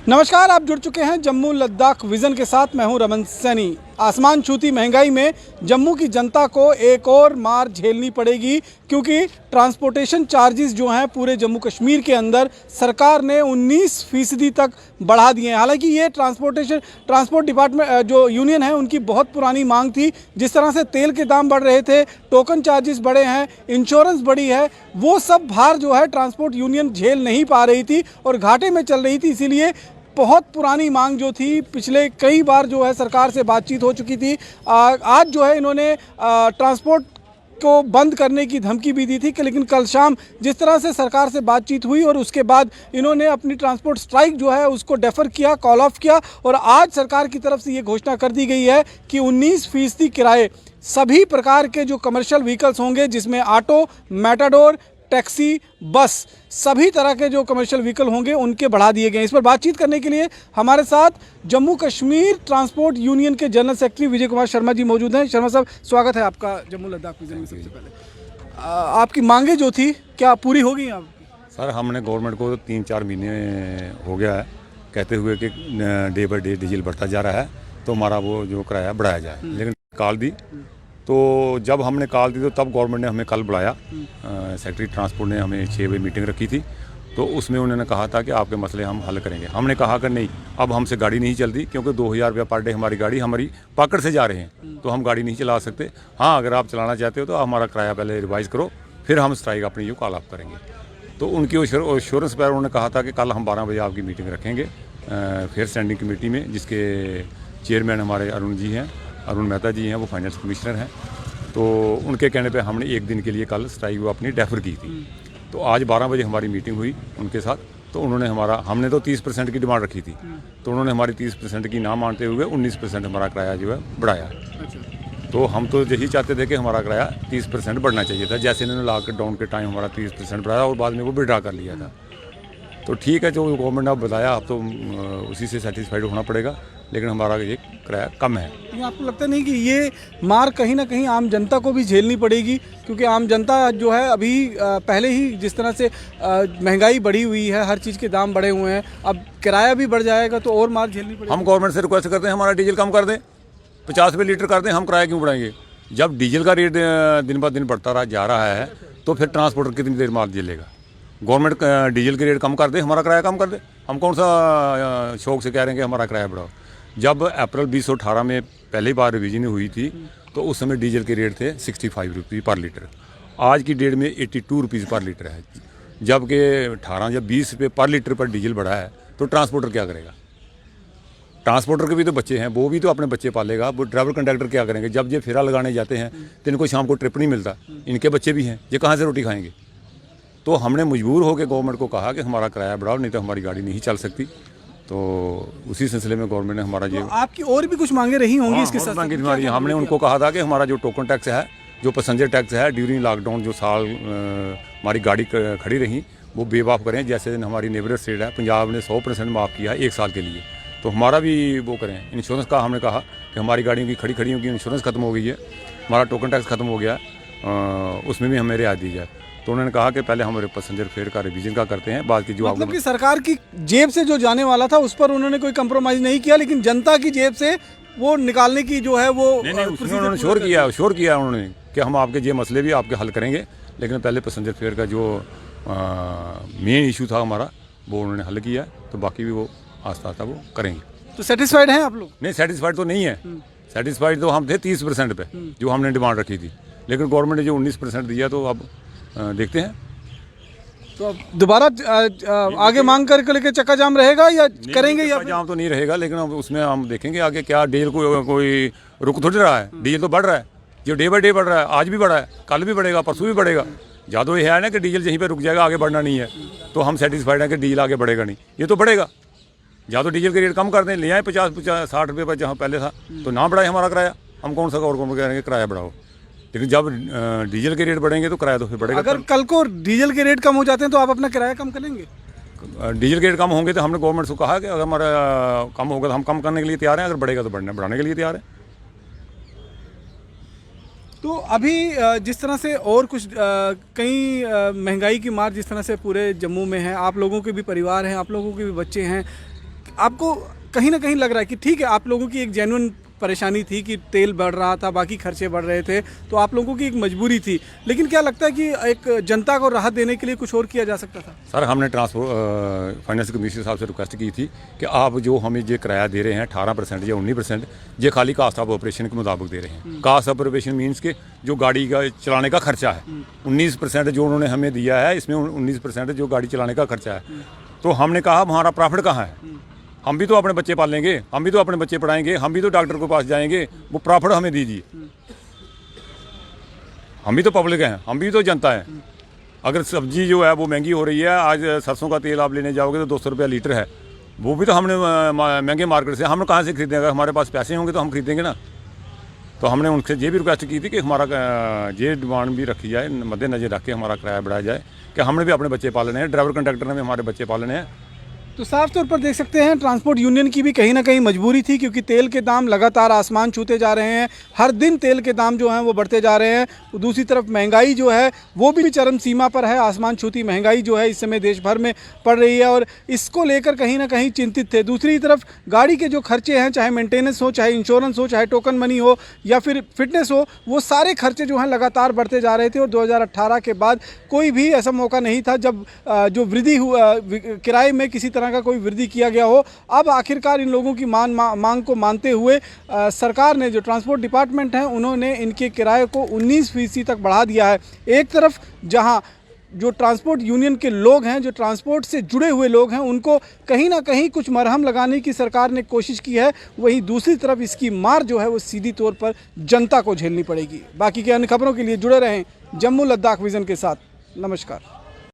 नमस्कार, आप जुड़ चुके हैं जम्मू लद्दाख विज़न के साथ। मैं हूं रमन सैनी। आसमान छूती महंगाई में जम्मू की जनता को एक और मार झेलनी पड़ेगी, क्योंकि ट्रांसपोर्टेशन चार्जेस जो हैं पूरे जम्मू कश्मीर के अंदर सरकार ने 19% तक बढ़ा दिए हैं। हालांकि ये ट्रांसपोर्ट डिपार्टमेंट जो यूनियन है उनकी बहुत पुरानी मांग थी। जिस तरह से तेल के दाम बढ़ रहे थे, टोकन चार्जेस बढ़े हैं, इंश्योरेंस बढ़ी है, वो सब भार जो है ट्रांसपोर्ट यूनियन झेल नहीं पा रही थी और घाटे में चल रही थी। इसीलिए बहुत पुरानी मांग जो थी, पिछले कई बार जो है सरकार से बातचीत हो चुकी थी। आज जो है इन्होंने ट्रांसपोर्ट को बंद करने की धमकी भी दी थी कि, लेकिन कल शाम जिस तरह से सरकार से बातचीत हुई और उसके बाद इन्होंने अपनी ट्रांसपोर्ट स्ट्राइक जो है उसको डेफर किया, कॉल ऑफ किया और आज सरकार की तरफ से ये घोषणा कर दी गई है कि 19% किराए सभी प्रकार के जो कमर्शियल व्हीकल्स होंगे, जिसमें ऑटो, मैटाडोर, टैक्सी, बस, सभी तरह के जो कमर्शियल व्हीकल होंगे उनके बढ़ा दिए गए। इस पर बातचीत करने के लिए हमारे साथ जम्मू कश्मीर ट्रांसपोर्ट यूनियन के जनरल सेक्रेटरी विजय कुमार शर्मा जी मौजूद हैं। शर्मा साहब, स्वागत है आपका जम्मू लद्दाख विज़न में। सबसे पहले आपकी मांगे जो थी क्या पूरी हो गई हैं आपकी? सर, हमने गवर्नमेंट को 3-4 महीने हो गया है कहते हुए कि डे बाई डे डीजल बढ़ता जा रहा है, तो हमारा वो जो किराया बढ़ाया जाए, लेकिन कॉल दी तो जब हमने कॉल दी तो तब गवर्नमेंट ने हमें कल बुलाया। सेक्रेटरी ट्रांसपोर्ट ने हमें 6 बजे मीटिंग रखी थी, तो उसमें उन्होंने कहा था कि आपके मसले हम हल करेंगे। हमने कहा कि नहीं, अब हमसे गाड़ी नहीं चलती, क्योंकि 2000 रुपया पर डे हमारी गाड़ी हमारी पकड़ से जा रहे हैं, तो हम गाड़ी नहीं चला सकते। हाँ, अगर आप चलाना चाहते हो तो हमारा किराया पहले रिवाइज़ करो, फिर हम स्ट्राइक अपनी जो कॉल ऑफ करेंगे। तो उनकी एश्योरेंस पर उन्होंने कहा था कि कल हम 12 बजे आपकी मीटिंग रखेंगे फिर स्टैंडिंग कमेटी में, जिसके चेयरमैन हमारे अरुण जी हैं, अरुण मेहता जी हैं, वो फाइनेंस कमिश्नर हैं। तो उनके कहने पे हमने एक दिन के लिए कल स्ट्राइक वो अपनी डेफर की थी। तो आज 12 बजे हमारी मीटिंग हुई उनके साथ, तो उन्होंने हमने तो 30% की डिमांड रखी थी, तो उन्होंने हमारी 30% की ना मानते हुए 19% हमारा किराया जो है बढ़ाया। तो हम तो यही चाहते थे कि हमारा किराया 30% बढ़ना चाहिए था, जैसे इन्होंने लॉकडाउन के टाइम हमारा 30% बढ़ाया और बाद में वो विड्रा कर लिया था। तो ठीक है, जो गवर्नमेंट ने बताया अब तो उसी से सेटिस्फाइड होना पड़ेगा, लेकिन हमारा ये किराया कम है। लेकिन आपको लगता नहीं कि ये मार कहीं ना कहीं आम जनता को भी झेलनी पड़ेगी? क्योंकि आम जनता जो है अभी पहले ही जिस तरह से महंगाई बढ़ी हुई है, हर चीज़ के दाम बढ़े हुए हैं, अब किराया भी बढ़ जाएगा तो और मार झेलनी पड़ेगी। हम गवर्नमेंट से रिक्वेस्ट करते हैं हमारा डीजल कम कर दें, 50 रुपये लीटर कर दें, हम किराया क्यों बढ़ाएंगे? जब डीजल का रेट दिन ब दिन बढ़ता जा रहा है, तो फिर ट्रांसपोर्टर कितनी देर मार झेलेगा? गवर्नमेंट डीजल के रेट कम कर दे, हमारा किराया कम कर दे। हम कौन सा शौक से कह रहे हैं कि हमारा किराया बढ़ाओ? जब अप्रैल 2018 में पहली बार रिवीजन हुई थी, तो उस समय डीजल के रेट थे 65 रुपये पर लीटर। आज की डेट में 82 रुपीज़ पर लीटर है, जबकि 18 या 20 रुपये पर लीटर पर डीजल बढ़ा है। तो ट्रांसपोर्टर क्या करेगा? ट्रांसपोर्टर के भी तो बच्चे हैं, वो भी तो अपने बच्चे पालेगा। वो ड्राइवर कंडक्टर क्या करेंगे? जब ये फेरा लगाने जाते हैं तो इनको शाम को ट्रिप नहीं मिलता, इनके बच्चे भी हैं, ये कहाँ से रोटी खाएंगे? तो हमने मजबूर होकर गवर्नमेंट को कहा कि हमारा किराया बढ़ाओ, नहीं तो हमारी गाड़ी नहीं चल सकती। तो उसी सिलसिले में गवर्नमेंट ने हमारा तो आपकी और भी कुछ मांगे रही होंगी इसके साथ? मांगी हमारी, हमने उनको कहा था कि हमारा जो टोकन टैक्स है, जो पैसेंजर टैक्स है, ड्यूरिंग लॉकडाउन जो साल हमारी गाड़ी खड़ी रही, वो बेवाफ करें। जैसे हमारी नेबर स्टेट है पंजाब ने 100% माफ़ किया 1 साल के लिए, तो हमारा भी वो करें। इंश्योरेंस का हमने कहा कि हमारी गाड़ियों की खड़ियों की इंश्योरेंस खत्म हो गई है, हमारा टोकन टैक्स खत्म हो गया, उसमें भी हमें रियायत दी जाए। तो उन्होंने कहा कि पहले हमारे पैसेंजर फेयर का रिवीजन का करते हैं, बाद की जो मतलब कि सरकार की जेब से जो जाने वाला था उस पर उन्होंने कोई कंप्रोमाइज़ नहीं किया, लेकिन जनता की जेब से वो निकालने की जो है वो उन्होंने श्योर किया उन्होंने कि हम आपके ये मसले भी आपके हल करेंगे, लेकिन पहले पैसेंजर फेयर का जो मेन इशू था हमारा, वो उन्होंने हल किया, तो बाकी भी वो आस्ता आस्ता वो करेंगे। तो सेटिस्फाइड हैं आप लोग? नहीं, सेटिस्फाइड तो नहीं है। सेटिस्फाइड तो हम थे 30% पे, जो हमने डिमांड रखी थी, लेकिन गवर्नमेंट ने जो 19% दिया, तो अब देखते हैं। तो अब दोबारा आगे मांग करके लेके चक्का जाम रहेगा या करेंगे? या जाम तो नहीं रहेगा, लेकिन अब उसमें हम देखेंगे आगे क्या। डीजल को कोई रुक थोड़ी रहा है, डीजल तो बढ़ रहा है, जो डे बाई डे बढ़ रहा है। आज भी बढ़ा है, कल भी बढ़ेगा, परसों भी बढ़ेगा। ज़्यादा ये है ना कि डीजल यहीं पे रुक जाएगा, आगे बढ़ना नहीं है, तो हम सेटिस्फाइड हैं कि डीजल आगे बढ़ेगा नहीं, ये तो बढ़ेगा। या तो डीजल के रेट कम कर दें, ले आए 50-60 रुपये पर जहाँ पहले था, तो ना बढ़ाए हमारा किराया। हम कौन सा गवर्नमेंट कह रहे हैं किराया बढ़ाओ, लेकिन जब डीजल के रेट बढ़ेंगे तो किराया तो फिर बढ़ेगा। अगर कल को डीजल के रेट कम हो जाते हैं तो आप अपना किराया कम करेंगे? डीजल के रेट कम होंगे तो हमने गवर्नमेंट से कहा कि अगर हमारा कम होगा तो हम कम करने के लिए तैयार हैं, अगर बढ़ेगा तो बढ़ाने के लिए तैयार हैं। तो अभी जिस तरह से और कुछ कई महंगाई की मार जिस तरह से पूरे जम्मू में है, आप लोगों के भी परिवार हैं, आप लोगों के भी बच्चे हैं, आपको कहीं ना कहीं लग रहा है कि ठीक है, आप लोगों की एक जेन्युइन परेशानी थी कि तेल बढ़ रहा था, बाकी खर्चे बढ़ रहे थे, तो आप लोगों की एक मजबूरी थी, लेकिन क्या लगता है कि एक जनता को राहत देने के लिए कुछ और किया जा सकता था? सर हमने ट्रांसपोर्ट फाइनेंस कमिश्नर साहब से रिक्वेस्ट की थी कि आप जो हमें ये किराया दे रहे हैं 18% या 19%, ये खाली कास्ट ऑफ ऑपरेशन के मुताबिक दे रहे हैं। कास्ट ऑफ ऑपरेशन मीन्स के जो गाड़ी का चलाने का खर्चा है, 19% जो उन्होंने हमें दिया है, इसमें 19% जो गाड़ी चलाने का खर्चा है। तो हमने कहा हमारा प्रॉफिट कहाँ है? हम भी तो अपने बच्चे पालेंगे, हम भी तो अपने बच्चे पढ़ाएंगे, हम भी तो डॉक्टर के पास जाएंगे, वो प्रॉफिट हमें दीजिए। हम भी तो पब्लिक हैं, हम भी तो जनता है। अगर सब्जी जो है वो महंगी हो रही है, आज सरसों का तेल आप लेने जाओगे तो 200 रुपया लीटर है, वो भी तो हमने महंगे मार्केट से, हम कहाँ से खरीदेंगे? अगर हमारे पास पैसे होंगे तो हम खरीदेंगे ना। तो हमने उनसे ये भी रिक्वेस्ट की थी कि हमारा ये डिमांड भी रखी जाए, मद्देनजर रख के हमारा किराया बढ़ाया जाए कि हमने भी अपने बच्चे पालने हैं, ड्राइवर कंडक्टर ने भी हमारे बच्चे पालने हैं। तो साफ तौर पर देख सकते हैं ट्रांसपोर्ट यूनियन की भी कहीं ना कहीं मजबूरी थी, क्योंकि तेल के दाम लगातार आसमान छूते जा रहे हैं, हर दिन तेल के दाम जो हैं वो बढ़ते जा रहे हैं। दूसरी तरफ महंगाई जो है वो भी चरम सीमा पर है, आसमान छूती महंगाई जो है इस समय देश भर में पड़ रही है और इसको लेकर कहीं ना कहीं चिंतित थे। दूसरी तरफ गाड़ी के जो खर्चे हैं, चाहे मेंटेनेंस हो, चाहे इंश्योरेंस हो, चाहे टोकन मनी हो या फिर फिटनेस हो, वो सारे खर्चे जो हैं लगातार बढ़ते जा रहे थे। और 2018 के बाद कोई भी ऐसा मौका नहीं था जब जो वृद्धि हुआ किराए में किसी तरह का कोई वृद्धि किया गया हो। अब आखिरकार इन लोगों की मांग को मानते हुए सरकार ने, जो ट्रांसपोर्ट डिपार्टमेंट है, उन्होंने इनके किराए को 19% तक बढ़ा दिया है। एक तरफ जहां जो ट्रांसपोर्ट यूनियन के लोग हैं, जो ट्रांसपोर्ट से जुड़े हुए लोग हैं, उनको कहीं ना कहीं कुछ मरहम लगाने की सरकार ने कोशिश की है, वहीं दूसरी तरफ इसकी मार जो है वो सीधी तौर पर जनता को झेलनी पड़ेगी। बाकी के अन्य खबरों के लिए जुड़े रहें जम्मू लद्दाख विजन के साथ। नमस्कार।